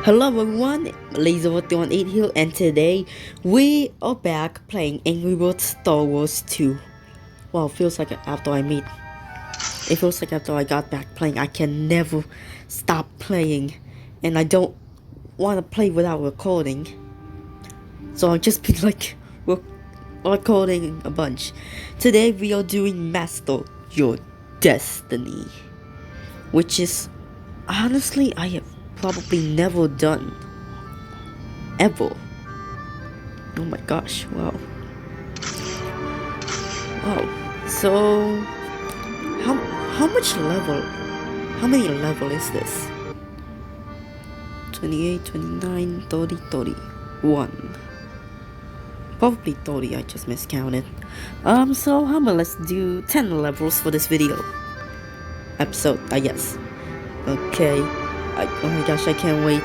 Hello everyone, Laser118 here, and today we are back playing Angry Birds Star Wars 2. Wow, it feels like after I got back playing, I can never stop playing, and I don't want to play without recording. So I'll just be like recording a bunch. Today we are doing Master Your Destiny, which is honestly I have probably never done ever. Oh my gosh, wow. Wow. So how much level? How many level is this? 28, 29, 30, 31. Probably 30, I just miscounted. So how about let's do 10 levels for this video. Episode, I guess. Okay. Oh my gosh, I can't wait.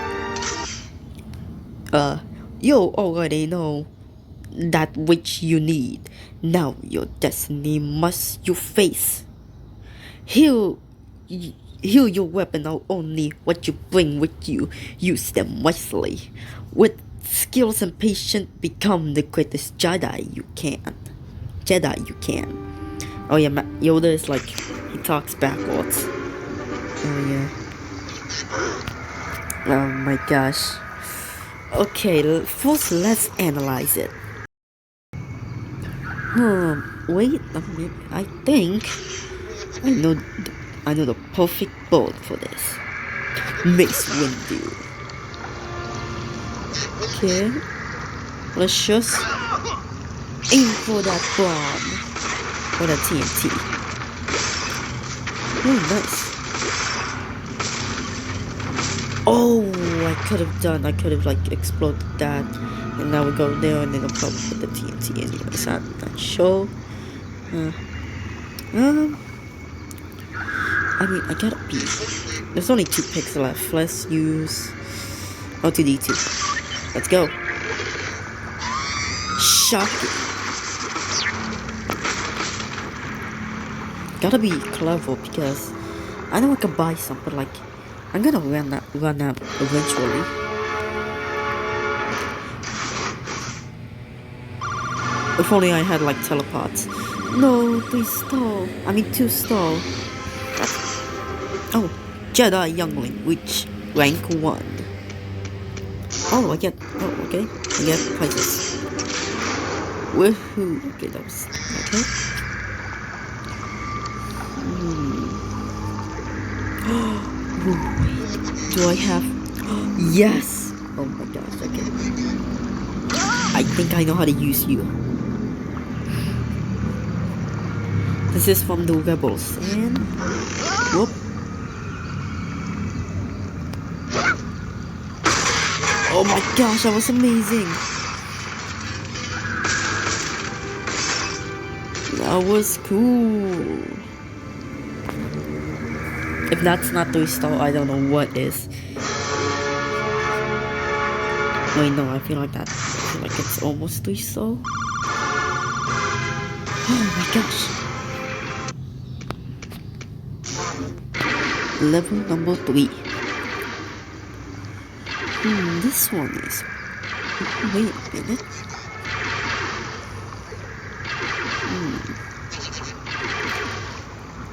You already know that which you need. Now your destiny must you face. Heal your weapon are only what you bring with you. Use them wisely. With skills and patience, become the greatest Jedi you can. Oh yeah, Yoda is like, he talks backwards. Oh yeah. Oh my gosh. Okay, first let's analyze it. Wait a minute. I think I know the perfect board for this. Mace Windu. Okay. Let's just aim for that bomb. For the TNT. Oh, nice. Oh, I could have like exploded that. And now we go there and then I'll probably put the TNT anyways. I'm not sure. I mean, I gotta be. There's only 2 picks left. Let's use R2-D2. Let's go. Shocking. Gotta be clever because I know I can buy some, but like I'm gonna run out eventually. If only I had like teleports. No, 3 star. I mean 2 star. Oh, Jedi Youngling, which rank 1. Oh, I get. Oh, okay. I get prizes. Woohoo! Okay, that was okay. Do I have? Yes! Oh my gosh, okay. I think I know how to use you. This is from the Rebels, and whoop. Oh my gosh, that was amazing. That was cool. If that's not 3 star, I don't know what is. Wait, no, I feel like it's almost 3 star. Oh my gosh. Level number 3. This one is. Wait a minute.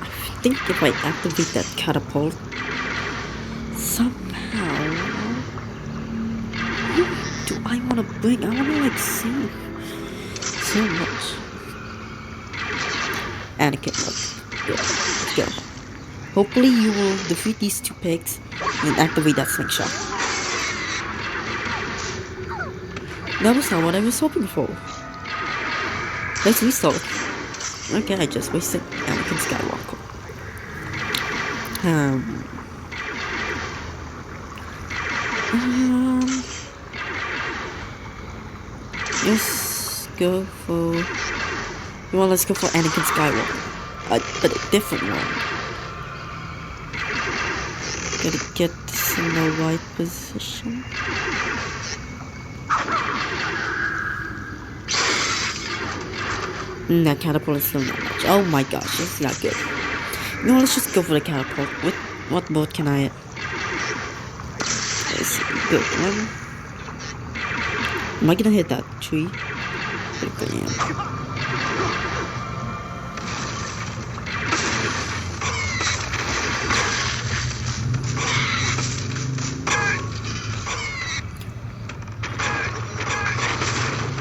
I think if I activate that catapult, somehow. Who do I want to bring? I want to like save so much. Anakin, good. Let's go. Hopefully you will defeat these 2 pigs and activate that slingshot. That was not what I was hoping for. Let's restart. Okay, I just wasted Anakin Skywalker. Let's go for. Well, let's go for Anakin Skywalker, but a different one. Gotta get this in the right position. That catapult is still not much. Oh my gosh, this is not good. No, let's just go for the catapult. What boat can I? Good. Am I gonna hit that tree? I think I am.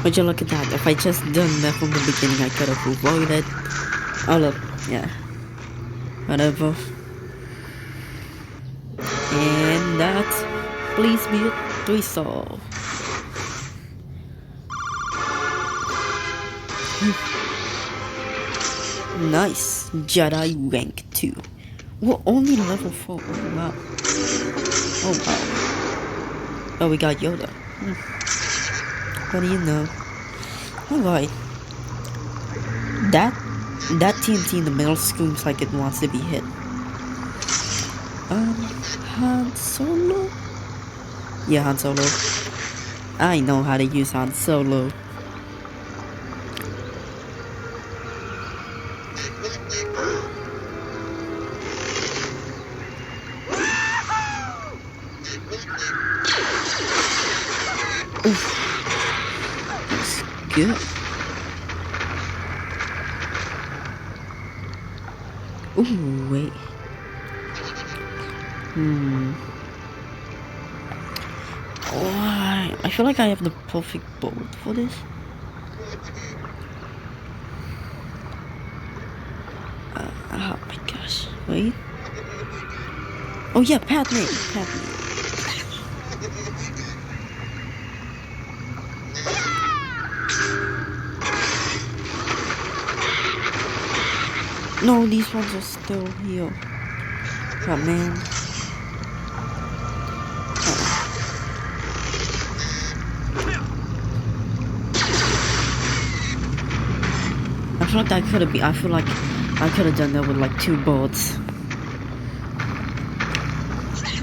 Would you look at that? If I just done that from the beginning, I could have avoided all of, yeah, whatever. And that, please be a 3-star. Nice, Jedi rank 2. We're only level 4, oh wow. Oh wow. Oh, we got Yoda. What do you know? Alright. That TNT in the middle screams like it wants to be hit. Han Solo? Yeah, Han Solo. I know how to use Han Solo. Oof. That's good. Ooh, wait. Why? I feel like I have the perfect bolt for this. Oh my gosh. Wait. Oh yeah, Padme. No, these ones are still here. Oh man. I feel like that could have been. I feel like I could have done that with like 2 bullets.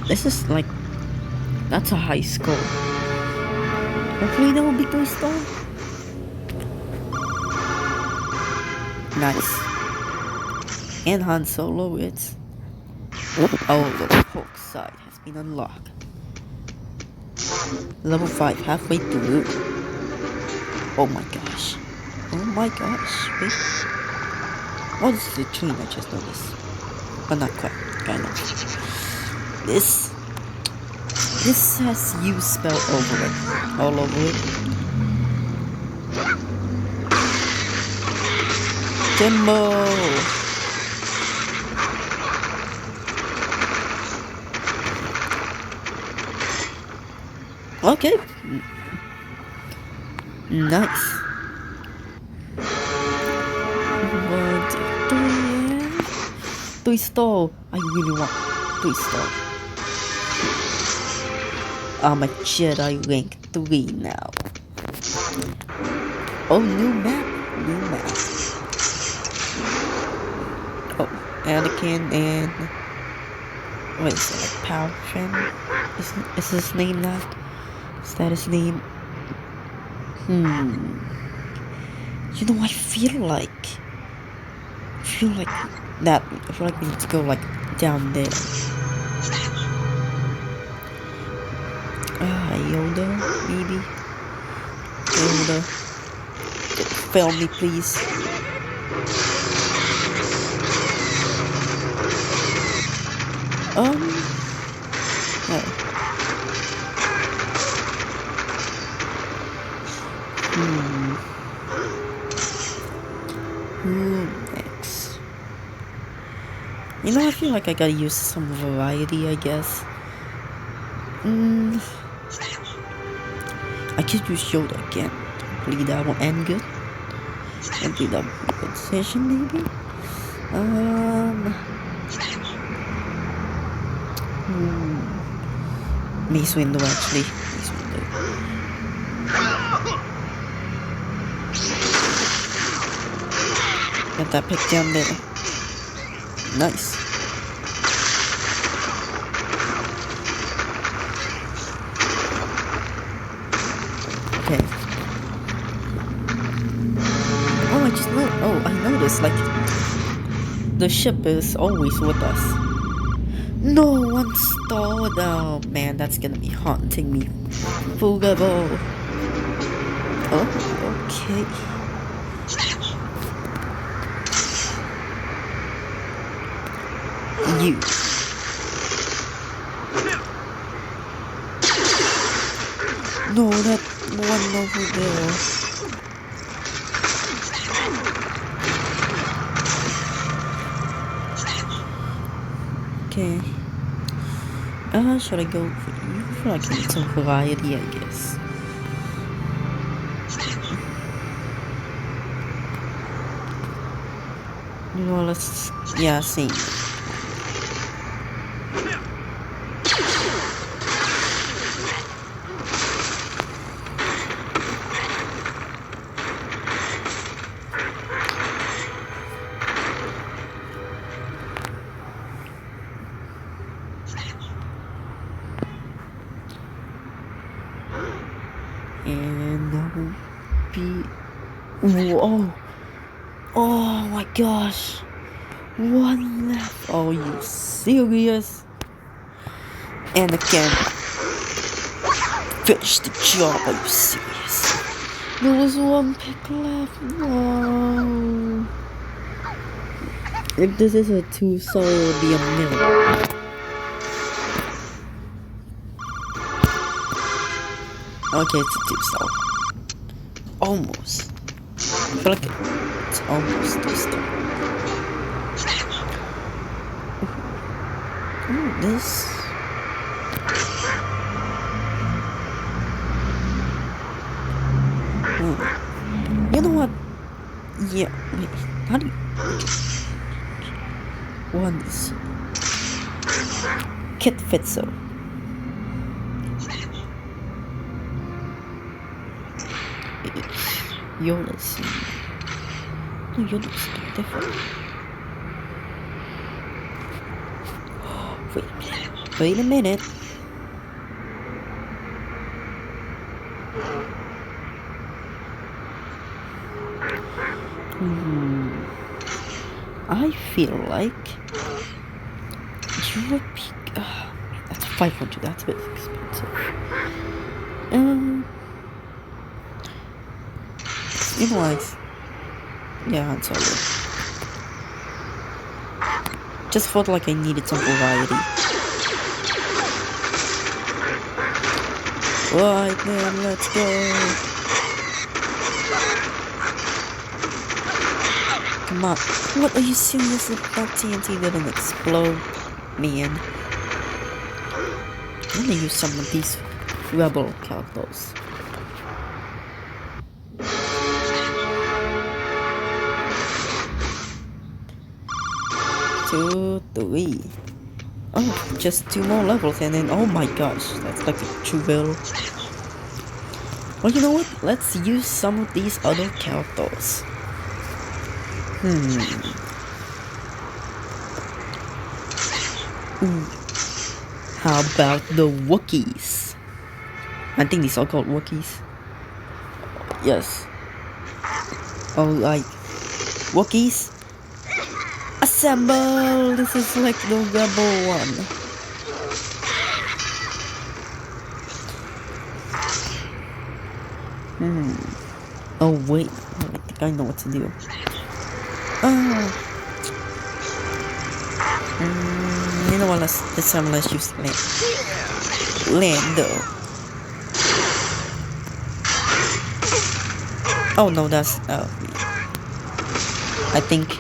This is like, that's a high score. Hopefully that will be 3-star. Nice. And Han Solo, it's... Oh, the Hulk side has been unlocked. Level 5, halfway through. Oh my gosh. Oh my gosh. Wait. Oh, this is a train, I just noticed. But not quite, kind of. This has you spelled over it. All over it. Jimbo! Okay. Nice. 1, 2, 3. 3-star. I really want 3-star. I'm a Jedi rank 3 now. Oh, new map. Oh, Anakin and... What is it, like Palpatine? Is his name that? Is that his name? You know, I feel like that. I feel like we need to go like down there. Yoda, maybe. Yoda, fail me, please. Who next? You know, I feel like I gotta use some variety, I guess. I could use Yoda again. Hopefully that will end good. Hopefully that will be a good session, maybe. Mace Windu, actually. Mace Windu. Get that pick down there. Nice. Okay. Oh, I noticed, like, the ship is always with us. No one stalled. Oh man, that's gonna be haunting me. Fugable. Oh, okay. You. No, that one over there. Okay. Should I go for you? I feel like I need some variety, I guess. You know, let's... Yeah, same. And that will be... Whoa! Oh my gosh! One left! Oh, you serious? And again, finish the job. Are you serious? There was one pick left. No. If this is a 2-star, it will be a million. Okay, it's a 2-star. Almost. I feel like it's almost 2-star. Ooh, this. You know what? Yeah, wait, how do you... One is... Kit Fitzo. Yoda's... No, Yoda's different. Wait a minute. Wait a minute. I feel like European. That's 500. That's a bit expensive. You know what? Yeah, I'm sorry. Just felt like I needed some variety. Right then, let's go. Come on. What are you serious? That TNT didn't explode, man. I'm gonna use some of these rebel characters. 2, 3. Oh, just 2 more levels and then, oh my gosh, that's like a jewel. Well, you know what? Let's use some of these other characters. How about the Wookiees? I think these are called Wookiees. Yes. Oh, like Wookiees. Assemble! This is like the rebel one. Oh wait, I think I know what to do. You know what? This time let's use Lando. Oh no, that's I think.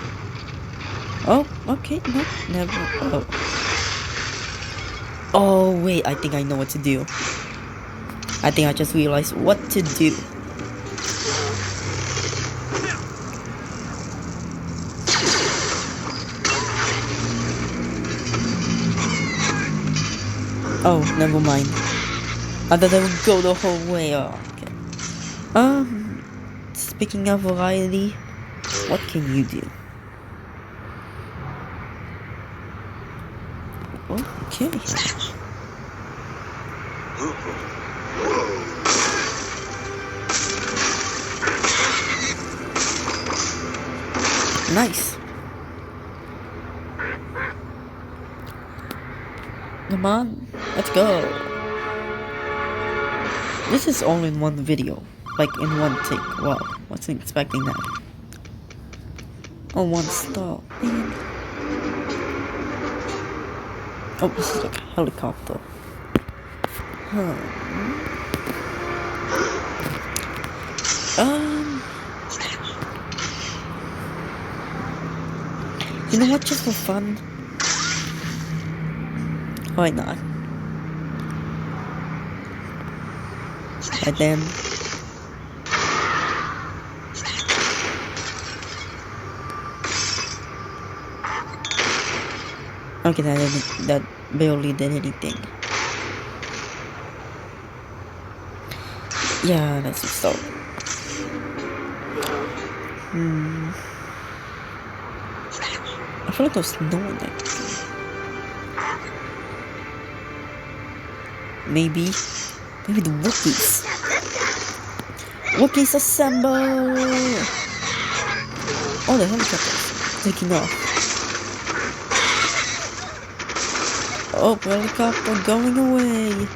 Oh, okay, no, never. Oh. Oh wait, I think I know what to do. I think I just realized what to do. Oh, never mind. I thought I would go the whole way. Oh, okay. Speaking of variety, what can you do? Okay. Nice. Come on, let's go. This is all in one video, like in one take. Wow, wasn't expecting that. Oh, one stop, man. Oh, this is like a helicopter. You know what, just for fun? Why not? And then... Okay, that barely did anything. Yeah, that's so. I feel like there's no one there. Maybe the Wookiees. Wookiees assemble! Oh, the helicopter's taking off. Oh, helicopter going away.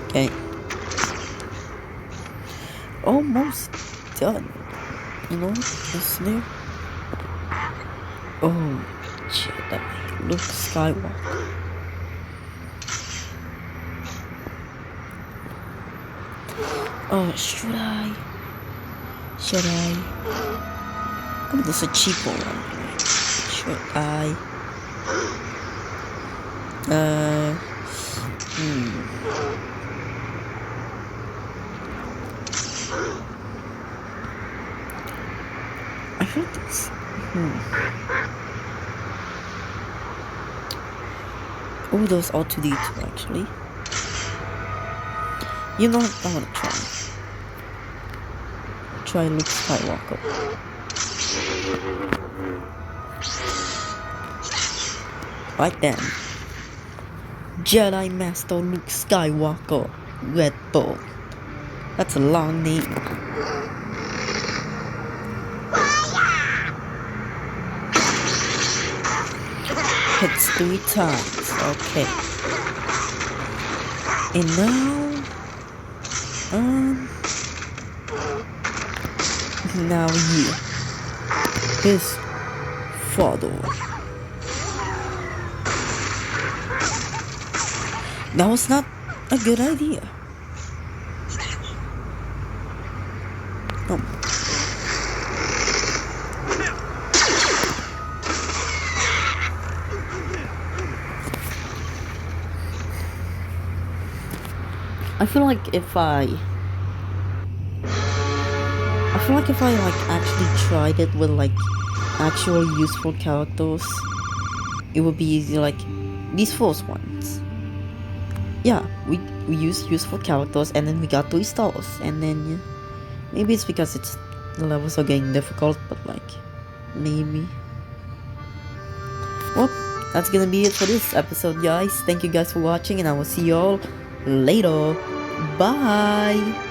Okay. Almost done. You know, it's new. Oh, shit, that Luke Skywalker. Oh, should I? Oh, there's a cheaper one. Should I? I think it's... Oh, those R2-D2 actually. You know what? I wanna try. Try Luke Skywalker. Right then. Jedi Master Luke Skywalker. Red Bull. That's a long name. Hits 3 times. Okay. And now... now you. His father. That was not a good idea. I feel like if I like actually tried it with like actual useful characters, it would be easy. Like these first ones. Yeah, we used useful characters and then we got 3 stars, and then yeah, maybe it's because the levels are getting difficult, but like maybe. Well, that's gonna be it for this episode, guys. Thank you guys for watching, and I will see you all later. Bye.